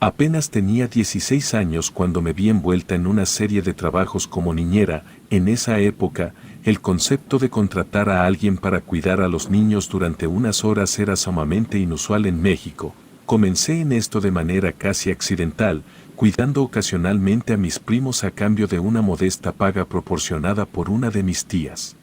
Apenas tenía 16 años cuando me vi envuelta en una serie de trabajos como niñera. En esa época, el concepto de contratar a alguien para cuidar a los niños durante unas horas era sumamente inusual en México. Comencé en esto de manera casi accidental, cuidando ocasionalmente a mis primos a cambio de una modesta paga proporcionada por una de mis tías.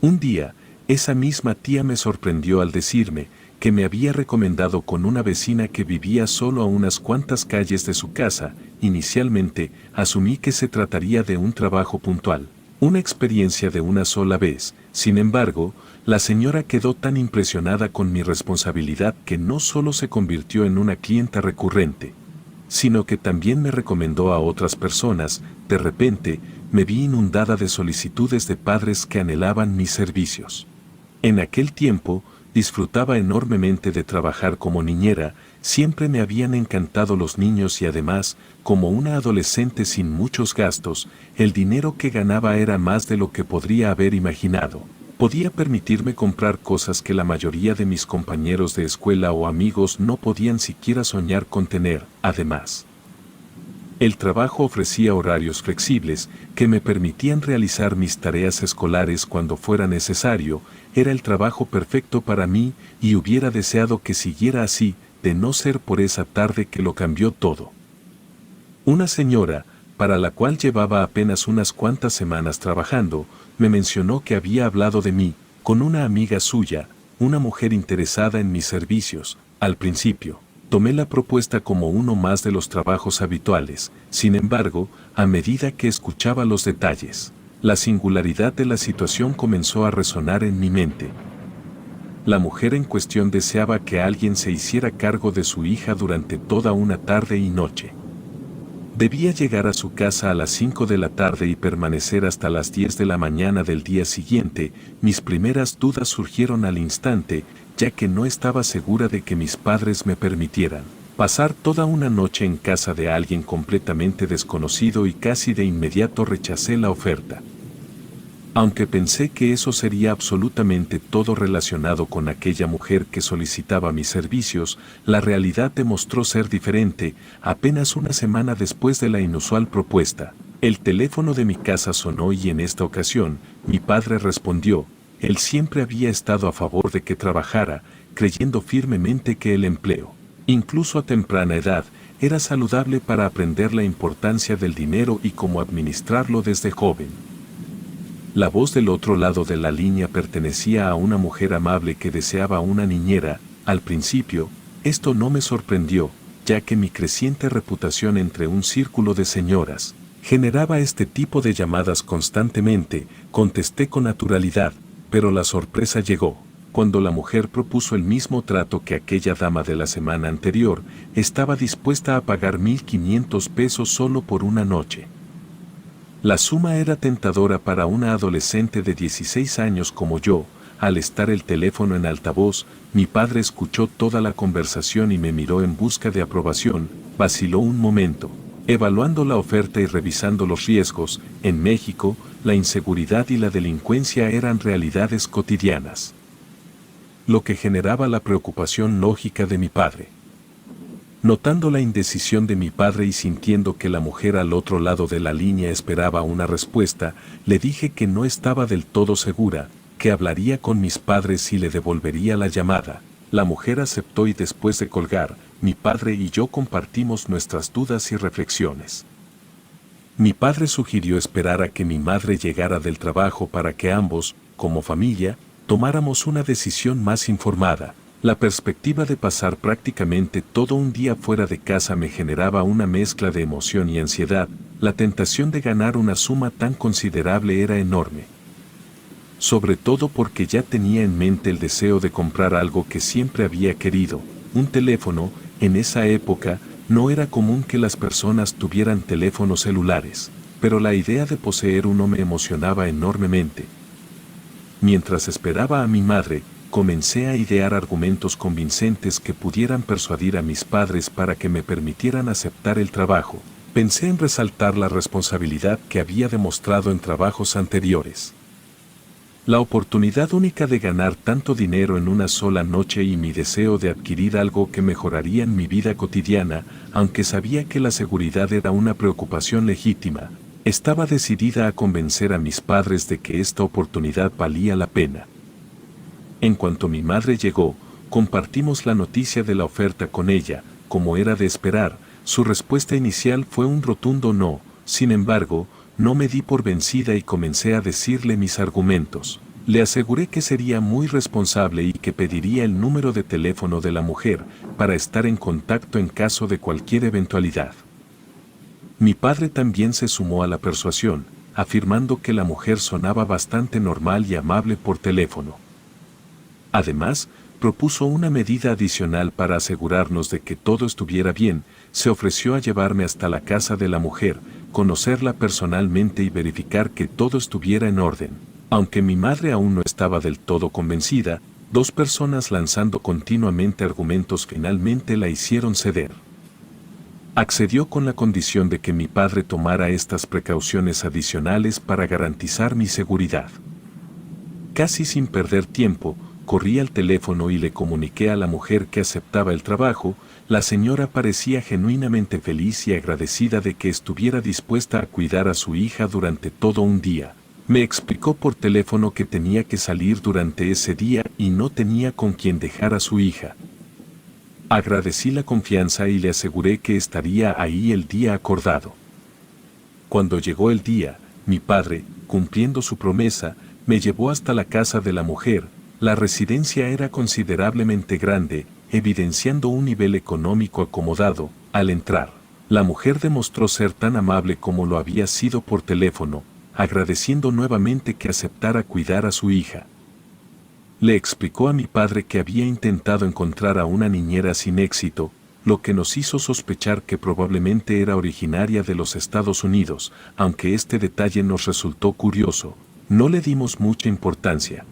Un día, esa misma tía me sorprendió al decirme que me había recomendado con una vecina que vivía solo a unas cuantas calles de su casa. Inicialmente, asumí que se trataría de un trabajo puntual, una experiencia de una sola vez. Sin embargo, la señora quedó tan impresionada con mi responsabilidad que no solo se convirtió en una clienta recurrente, sino que también me recomendó a otras personas. De repente, me vi inundada de solicitudes de padres que anhelaban mis servicios. En aquel tiempo, disfrutaba enormemente de trabajar como niñera, siempre me habían encantado los niños y además, como una adolescente sin muchos gastos, el dinero que ganaba era más de lo que podría haber imaginado. Podía permitirme comprar cosas que la mayoría de mis compañeros de escuela o amigos no podían siquiera soñar con tener. Además, el trabajo ofrecía horarios flexibles que me permitían realizar mis tareas escolares cuando fuera necesario. Era el trabajo perfecto para mí y hubiera deseado que siguiera así, de no ser por esa tarde que lo cambió todo. Una señora, para la cual llevaba apenas unas cuantas semanas trabajando, me mencionó que había hablado de mí con una amiga suya, una mujer interesada en mis servicios. Al principio, tomé la propuesta como uno más de los trabajos habituales. Sin embargo, a medida que escuchaba los detalles, la singularidad de la situación comenzó a resonar en mi mente. La mujer en cuestión deseaba que alguien se hiciera cargo de su hija durante toda una tarde y noche. Debía llegar a su casa a las 5 de la tarde y permanecer hasta las 10 de la mañana del día siguiente. Mis primeras dudas surgieron al instante, ya que no estaba segura de que mis padres me permitieran pasar toda una noche en casa de alguien completamente desconocido y casi de inmediato rechacé la oferta. Aunque pensé que eso sería absolutamente todo relacionado con aquella mujer que solicitaba mis servicios, la realidad demostró ser diferente. Apenas una semana después de la inusual propuesta, el teléfono de mi casa sonó y en esta ocasión, mi padre respondió. Él siempre había estado a favor de que trabajara, creyendo firmemente que el empleo, incluso a temprana edad, era saludable para aprender la importancia del dinero y cómo administrarlo desde joven. La voz del otro lado de la línea pertenecía a una mujer amable que deseaba una niñera. Al principio, esto no me sorprendió, ya que mi creciente reputación entre un círculo de señoras generaba este tipo de llamadas constantemente. Contesté con naturalidad, pero la sorpresa llegó cuando la mujer propuso el mismo trato que aquella dama de la semana anterior. Estaba dispuesta a pagar 1,500 pesos solo por una noche. La suma era tentadora para una adolescente de 16 años como yo. Al estar el teléfono en altavoz, mi padre escuchó toda la conversación y me miró en busca de aprobación. Vaciló un momento, evaluando la oferta y revisando los riesgos. En México, la inseguridad y la delincuencia eran realidades cotidianas, lo que generaba la preocupación lógica de mi padre. Notando la indecisión de mi padre y sintiendo que la mujer al otro lado de la línea esperaba una respuesta, le dije que no estaba del todo segura, que hablaría con mis padres y le devolvería la llamada. La mujer aceptó y después de colgar, mi padre y yo compartimos nuestras dudas y reflexiones. Mi padre sugirió esperar a que mi madre llegara del trabajo para que ambos, como familia, tomáramos una decisión más informada. La perspectiva de pasar prácticamente todo un día fuera de casa me generaba una mezcla de emoción y ansiedad. La tentación de ganar una suma tan considerable era enorme, sobre todo porque ya tenía en mente el deseo de comprar algo que siempre había querido, un teléfono. En esa época, no era común que las personas tuvieran teléfonos celulares, pero la idea de poseer uno me emocionaba enormemente. Mientras esperaba a mi madre, comencé a idear argumentos convincentes que pudieran persuadir a mis padres para que me permitieran aceptar el trabajo. Pensé en resaltar la responsabilidad que había demostrado en trabajos anteriores. La oportunidad única de ganar tanto dinero en una sola noche y mi deseo de adquirir algo que mejoraría en mi vida cotidiana, aunque sabía que la seguridad era una preocupación legítima, estaba decidida a convencer a mis padres de que esta oportunidad valía la pena. En cuanto mi madre llegó, compartimos la noticia de la oferta con ella. Como era de esperar, su respuesta inicial fue un rotundo no. Sin embargo, no me di por vencida y comencé a decirle mis argumentos. Le aseguré que sería muy responsable y que pediría el número de teléfono de la mujer para estar en contacto en caso de cualquier eventualidad. Mi padre también se sumó a la persuasión, afirmando que la mujer sonaba bastante normal y amable por teléfono. Además, propuso una medida adicional para asegurarnos de que todo estuviera bien. Se ofreció a llevarme hasta la casa de la mujer, conocerla personalmente y verificar que todo estuviera en orden. Aunque mi madre aún no estaba del todo convencida, dos personas lanzando continuamente argumentos finalmente la hicieron ceder. Accedió con la condición de que mi padre tomara estas precauciones adicionales para garantizar mi seguridad. Casi sin perder tiempo, corrí al teléfono y le comuniqué a la mujer que aceptaba el trabajo. La señora parecía genuinamente feliz y agradecida de que estuviera dispuesta a cuidar a su hija durante todo un día. Me explicó por teléfono que tenía que salir durante ese día y no tenía con quién dejar a su hija. Agradecí la confianza y le aseguré que estaría ahí el día acordado. Cuando llegó el día, mi padre, cumpliendo su promesa, me llevó hasta la casa de la mujer. La residencia era considerablemente grande, evidenciando un nivel económico acomodado. Al entrar, la mujer demostró ser tan amable como lo había sido por teléfono, agradeciendo nuevamente que aceptara cuidar a su hija. Le explicó a mi padre que había intentado encontrar a una niñera sin éxito, lo que nos hizo sospechar que probablemente era originaria de los Estados Unidos. Aunque este detalle nos resultó curioso, no le dimos mucha importancia.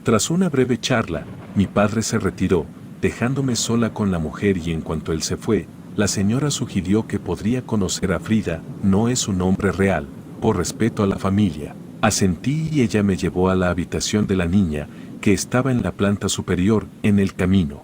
Tras una breve charla, mi padre se retiró, dejándome sola con la mujer, y en cuanto él se fue, la señora sugirió que podría conocer a Frida. No es su nombre real, por respeto a la familia. Asentí y ella me llevó a la habitación de la niña, que estaba en la planta superior. En el camino,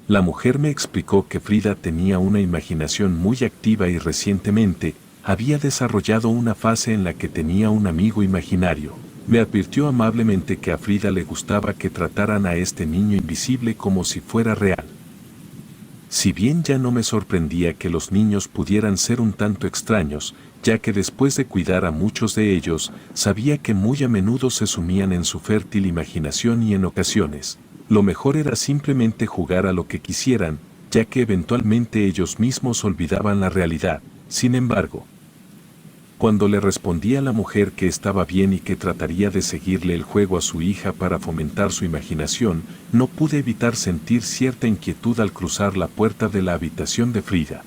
la mujer me explicó que Frida tenía una imaginación muy activa y recientemente había desarrollado una fase en la que tenía un amigo imaginario. Me advirtió amablemente que a Frida le gustaba que trataran a este niño invisible como si fuera real. Si bien ya no me sorprendía que los niños pudieran ser un tanto extraños, ya que después de cuidar a muchos de ellos, sabía que muy a menudo se sumían en su fértil imaginación y en ocasiones, lo mejor era simplemente jugar a lo que quisieran, ya que eventualmente ellos mismos olvidaban la realidad. Sin embargo, cuando le respondí a la mujer que estaba bien y que trataría de seguirle el juego a su hija para fomentar su imaginación, no pude evitar sentir cierta inquietud al cruzar la puerta de la habitación de Frida.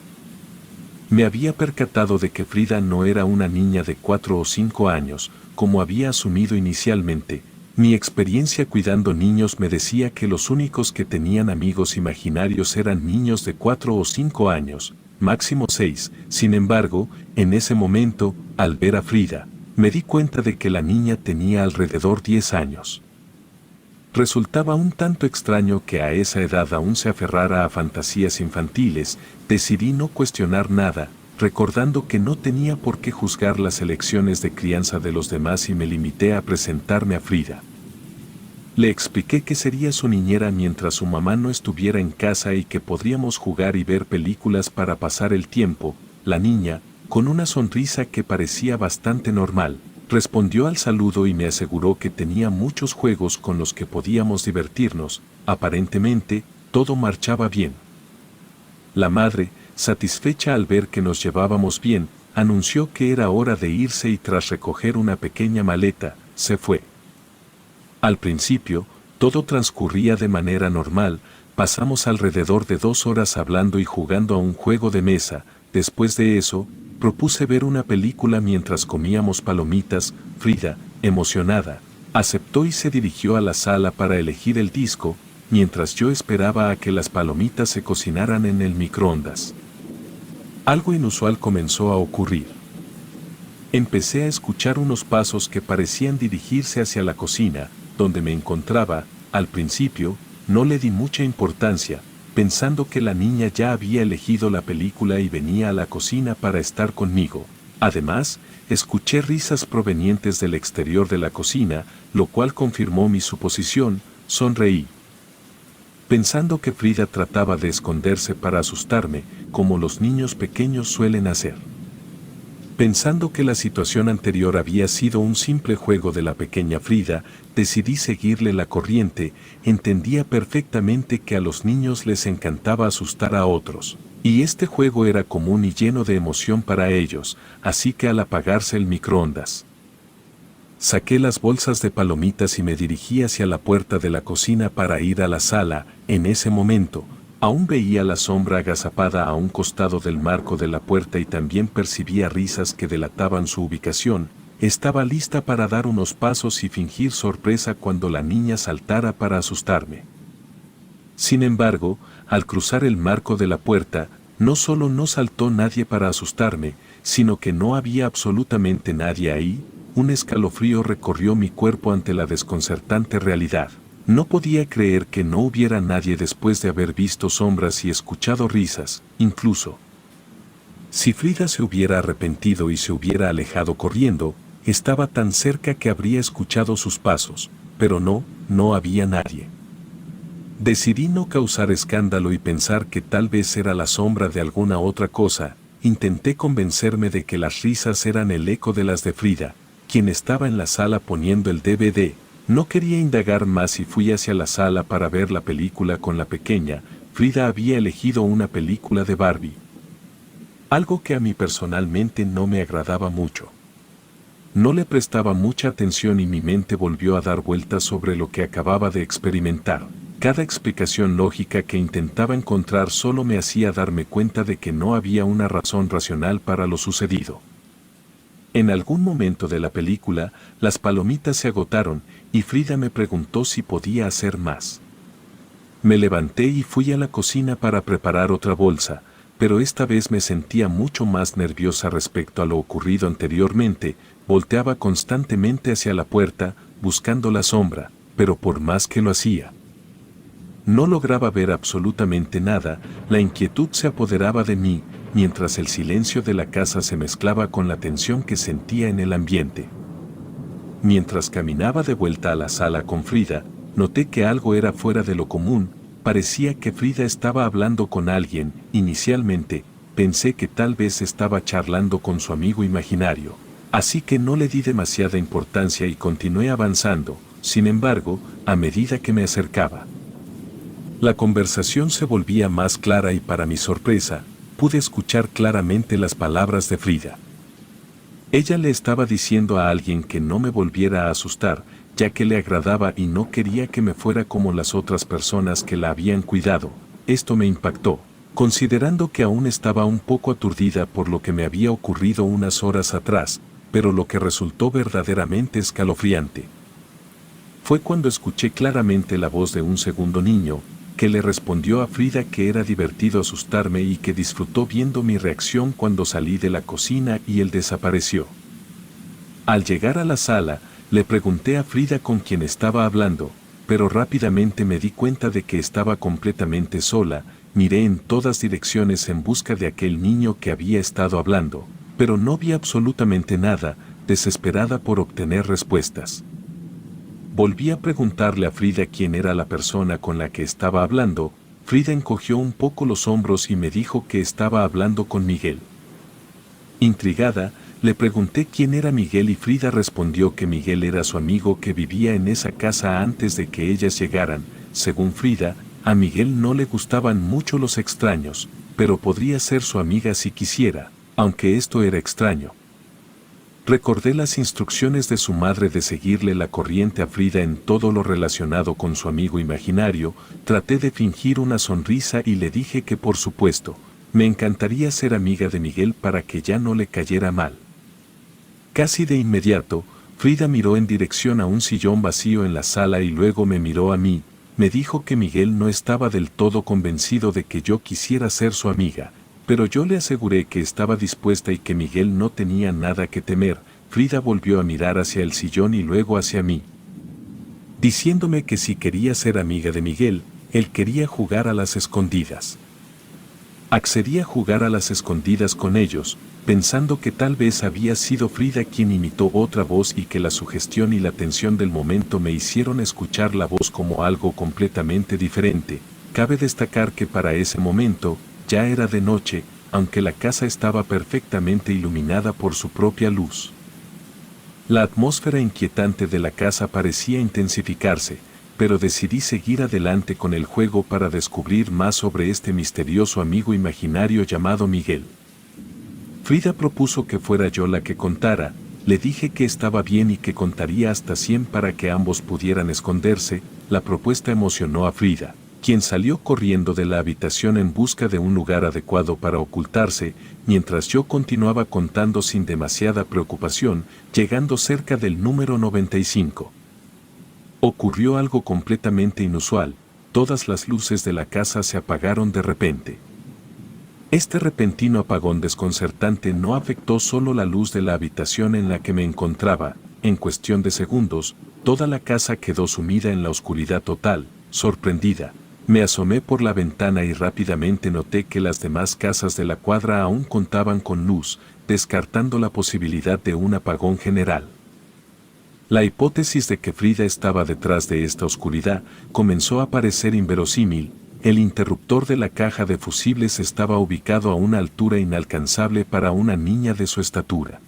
Me había percatado de que Frida no era una niña de 4 o 5 años, como había asumido inicialmente. Mi experiencia cuidando niños me decía que los únicos que tenían amigos imaginarios eran niños de 4 o 5 años, máximo 6. Sin embargo, en ese momento, al ver a Frida, me di cuenta de que la niña tenía alrededor 10 años. Resultaba un tanto extraño que a esa edad aún se aferrara a fantasías infantiles. Decidí no cuestionar nada, recordando que no tenía por qué juzgar las elecciones de crianza de los demás, y me limité a presentarme a Frida. Le expliqué que sería su niñera mientras su mamá no estuviera en casa y que podríamos jugar y ver películas para pasar el tiempo. La niña, con una sonrisa que parecía bastante normal, respondió al saludo y me aseguró que tenía muchos juegos con los que podíamos divertirnos. Aparentemente, todo marchaba bien. La madre, satisfecha al ver que nos llevábamos bien, anunció que era hora de irse y tras recoger una pequeña maleta, se fue. Al principio, todo transcurría de manera normal. Pasamos alrededor de 2 horas hablando y jugando a un juego de mesa. Después de eso, propuse ver una película mientras comíamos palomitas. Frida, emocionada, aceptó y se dirigió a la sala para elegir el disco, mientras yo esperaba a que las palomitas se cocinaran en el microondas. Algo inusual comenzó a ocurrir. Empecé a escuchar unos pasos que parecían dirigirse hacia la cocina, donde me encontraba. Al principio, no le di mucha importancia, pensando que la niña ya había elegido la película y venía a la cocina para estar conmigo. Además, escuché risas provenientes del exterior de la cocina, lo cual confirmó mi suposición. Sonreí, pensando que Frida trataba de esconderse para asustarme, como los niños pequeños suelen hacer. Pensando que la situación anterior había sido un simple juego de la pequeña Frida, decidí seguirle la corriente. Entendía perfectamente que a los niños les encantaba asustar a otros, y este juego era común y lleno de emoción para ellos, así que al apagarse el microondas, saqué las bolsas de palomitas y me dirigí hacia la puerta de la cocina para ir a la sala. En ese momento, aún veía la sombra agazapada a un costado del marco de la puerta y también percibía risas que delataban su ubicación. Estaba lista para dar unos pasos y fingir sorpresa cuando la niña saltara para asustarme. Sin embargo, al cruzar el marco de la puerta, no solo no saltó nadie para asustarme, sino que no había absolutamente nadie ahí. Un escalofrío recorrió mi cuerpo ante la desconcertante realidad. No podía creer que no hubiera nadie después de haber visto sombras y escuchado risas. Incluso si Frida se hubiera arrepentido y se hubiera alejado corriendo, estaba tan cerca que habría escuchado sus pasos, pero no había nadie. Decidí no causar escándalo y pensar que tal vez era la sombra de alguna otra cosa. Intenté convencerme de que las risas eran el eco de las de Frida, quien estaba en la sala poniendo el DVD. No quería indagar más y fui hacia la sala para ver la película con la pequeña. Frida había elegido una película de Barbie, algo que a mí personalmente no me agradaba mucho. No le prestaba mucha atención y mi mente volvió a dar vueltas sobre lo que acababa de experimentar. Cada explicación lógica que intentaba encontrar solo me hacía darme cuenta de que no había una razón racional para lo sucedido. En algún momento de la película, las palomitas se agotaron y Frida me preguntó si podía hacer más. Me levanté y fui a la cocina para preparar otra bolsa, pero esta vez me sentía mucho más nerviosa respecto a lo ocurrido anteriormente. Volteaba constantemente hacia la puerta, buscando la sombra, pero por más que lo hacía, no lograba ver absolutamente nada. La inquietud se apoderaba de mí, mientras el silencio de la casa se mezclaba con la tensión que sentía en el ambiente. Mientras caminaba de vuelta a la sala con Frida, noté que algo era fuera de lo común. Parecía que Frida estaba hablando con alguien. Inicialmente, pensé que tal vez estaba charlando con su amigo imaginario, así que no le di demasiada importancia y continué avanzando. Sin embargo, a medida que me acercaba, la conversación se volvía más clara y para mi sorpresa, pude escuchar claramente las palabras de Frida. Ella le estaba diciendo a alguien que no me volviera a asustar, ya que le agradaba y no quería que me fuera como las otras personas que la habían cuidado. Esto me impactó, considerando que aún estaba un poco aturdida por lo que me había ocurrido unas horas atrás, pero lo que resultó verdaderamente escalofriante fue cuando escuché claramente la voz de un segundo niño, que le respondió a Frida que era divertido asustarme y que disfrutó viendo mi reacción cuando salí de la cocina y él desapareció. Al llegar a la sala, le pregunté a Frida con quién estaba hablando, pero rápidamente me di cuenta de que estaba completamente sola. Miré en todas direcciones en busca de aquel niño que había estado hablando, pero no vi absolutamente nada. Desesperada por obtener respuestas, volví a preguntarle a Frida quién era la persona con la que estaba hablando. Frida encogió un poco los hombros y me dijo que estaba hablando con Miguel. Intrigada, le pregunté quién era Miguel y Frida respondió que Miguel era su amigo que vivía en esa casa antes de que ellas llegaran. Según Frida, a Miguel no le gustaban mucho los extraños, pero podría ser su amiga si quisiera, aunque esto era extraño. Recordé las instrucciones de su madre de seguirle la corriente a Frida en todo lo relacionado con su amigo imaginario. Traté de fingir una sonrisa y le dije que por supuesto, me encantaría ser amiga de Miguel para que ya no le cayera mal. Casi de inmediato, Frida miró en dirección a un sillón vacío en la sala y luego me miró a mí. Me dijo que Miguel no estaba del todo convencido de que yo quisiera ser su amiga. Pero yo le aseguré que estaba dispuesta y que Miguel no tenía nada que temer. Frida volvió a mirar hacia el sillón y luego hacia mí, diciéndome que si quería ser amiga de Miguel, él quería jugar a las escondidas. Accedí a jugar a las escondidas con ellos, pensando que tal vez había sido Frida quien imitó otra voz y que la sugestión y la tensión del momento me hicieron escuchar la voz como algo completamente diferente. Cabe destacar que para ese momento, ya era de noche, aunque la casa estaba perfectamente iluminada por su propia luz. La atmósfera inquietante de la casa parecía intensificarse, pero decidí seguir adelante con el juego para descubrir más sobre este misterioso amigo imaginario llamado Miguel. Frida propuso que fuera yo la que contara, le dije que estaba bien y que contaría hasta 100 para que ambos pudieran esconderse. La propuesta emocionó a Frida, quien salió corriendo de la habitación en busca de un lugar adecuado para ocultarse, mientras yo continuaba contando sin demasiada preocupación, llegando cerca del número 95. Ocurrió algo completamente inusual, todas las luces de la casa se apagaron de repente. Este repentino apagón desconcertante no afectó solo la luz de la habitación en la que me encontraba, en cuestión de segundos, toda la casa quedó sumida en la oscuridad total. Sorprendida, me asomé por la ventana y rápidamente noté que las demás casas de la cuadra aún contaban con luz, descartando la posibilidad de un apagón general. La hipótesis de que Frida estaba detrás de esta oscuridad comenzó a parecer inverosímil. El interruptor de la caja de fusibles estaba ubicado a una altura inalcanzable para una niña de su estatura.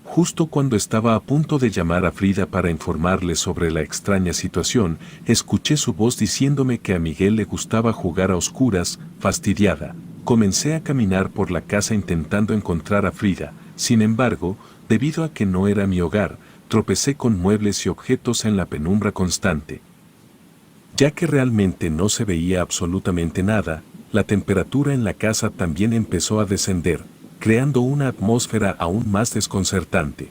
Justo cuando estaba a punto de llamar a Frida para informarle sobre la extraña situación, escuché su voz diciéndome que a Miguel le gustaba jugar a oscuras. Fastidiada, comencé a caminar por la casa intentando encontrar a Frida. Sin embargo, debido a que no era mi hogar, tropecé con muebles y objetos en la penumbra constante. Ya que realmente no se veía absolutamente nada, la temperatura en la casa también empezó a descender, creando una atmósfera aún más desconcertante.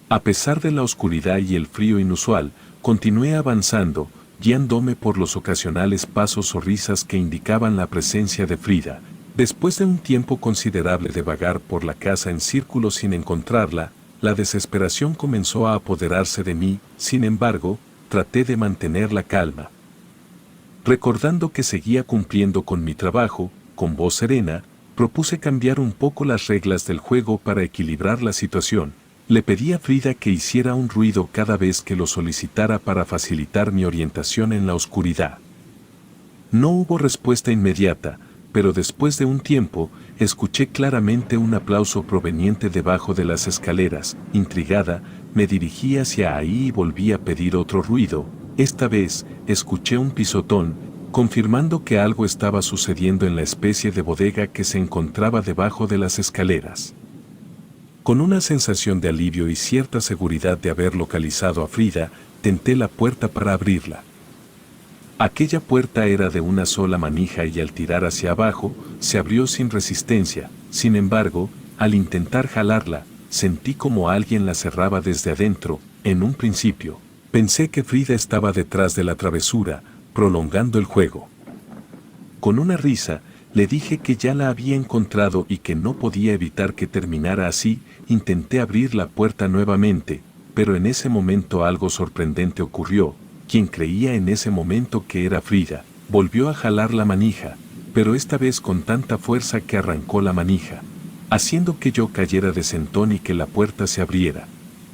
A pesar de la oscuridad y el frío inusual, continué avanzando, guiándome por los ocasionales pasos o risas que indicaban la presencia de Frida. Después de un tiempo considerable de vagar por la casa en círculos sin encontrarla, la desesperación comenzó a apoderarse de mí. Sin embargo, traté de mantener la calma. Recordando que seguía cumpliendo con mi trabajo, con voz serena, propuse cambiar un poco las reglas del juego para equilibrar la situación. Le pedí a Frida que hiciera un ruido cada vez que lo solicitara para facilitar mi orientación en la oscuridad. No hubo respuesta inmediata, pero después de un tiempo, escuché claramente un aplauso proveniente debajo de las escaleras. Intrigada, me dirigí hacia ahí y volví a pedir otro ruido. Esta vez, escuché un pisotón, confirmando que algo estaba sucediendo en la especie de bodega que se encontraba debajo de las escaleras. Con una sensación de alivio y cierta seguridad de haber localizado a Frida, tenté la puerta para abrirla. Aquella puerta era de una sola manija y al tirar hacia abajo, se abrió sin resistencia. Sin embargo, al intentar jalarla, sentí como alguien la cerraba desde adentro. En un principio, pensé que Frida estaba detrás de la travesura, prolongando el juego. Con una risa, le dije que ya la había encontrado y que no podía evitar que terminara así. Intenté abrir la puerta nuevamente, pero en ese momento algo sorprendente ocurrió. Quien creía en ese momento que era Frida, volvió a jalar la manija, pero esta vez con tanta fuerza que arrancó la manija, haciendo que yo cayera de sentón y que la puerta se abriera.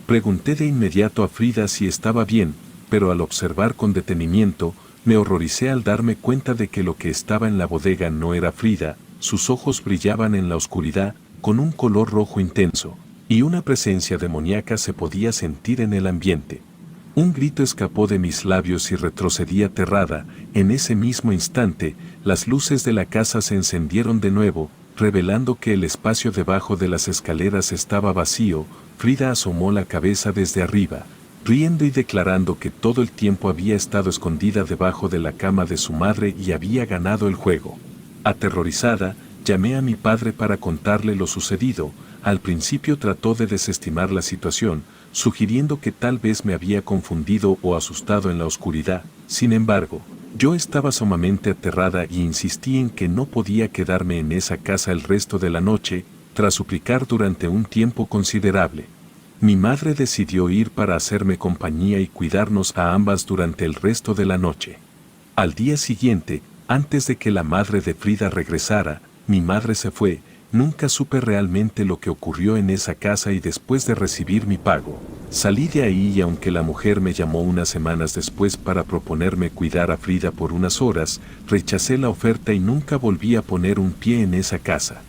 Pregunté de inmediato a Frida si estaba bien, pero al observar con detenimiento, me horroricé al darme cuenta de que lo que estaba en la bodega no era Frida. Sus ojos brillaban en la oscuridad, con un color rojo intenso, y una presencia demoníaca se podía sentir en el ambiente. Un grito escapó de mis labios y retrocedí aterrada. En ese mismo instante, las luces de la casa se encendieron de nuevo, revelando que el espacio debajo de las escaleras estaba vacío. Frida asomó la cabeza desde arriba, riendo y declarando que todo el tiempo había estado escondida debajo de la cama de su madre y había ganado el juego. Aterrorizada, llamé a mi padre para contarle lo sucedido. Al principio trató de desestimar la situación, sugiriendo que tal vez me había confundido o asustado en la oscuridad. Sin embargo, Yo estaba sumamente aterrada y insistí en que no podía quedarme en esa casa el resto de la noche, tras suplicar durante un tiempo considerable. Mi madre decidió ir para hacerme compañía y cuidarnos a ambas durante el resto de la noche. Al día siguiente, antes de que la madre de Frida regresara, mi madre se fue. Nunca supe realmente lo que ocurrió en esa casa y después de recibir mi pago, salí de ahí y aunque la mujer me llamó unas semanas después para proponerme cuidar a Frida por unas horas, rechacé la oferta y nunca volví a poner un pie en esa casa.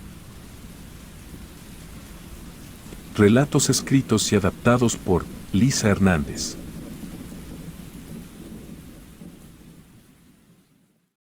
Relatos escritos y adaptados por Lisa Hernández.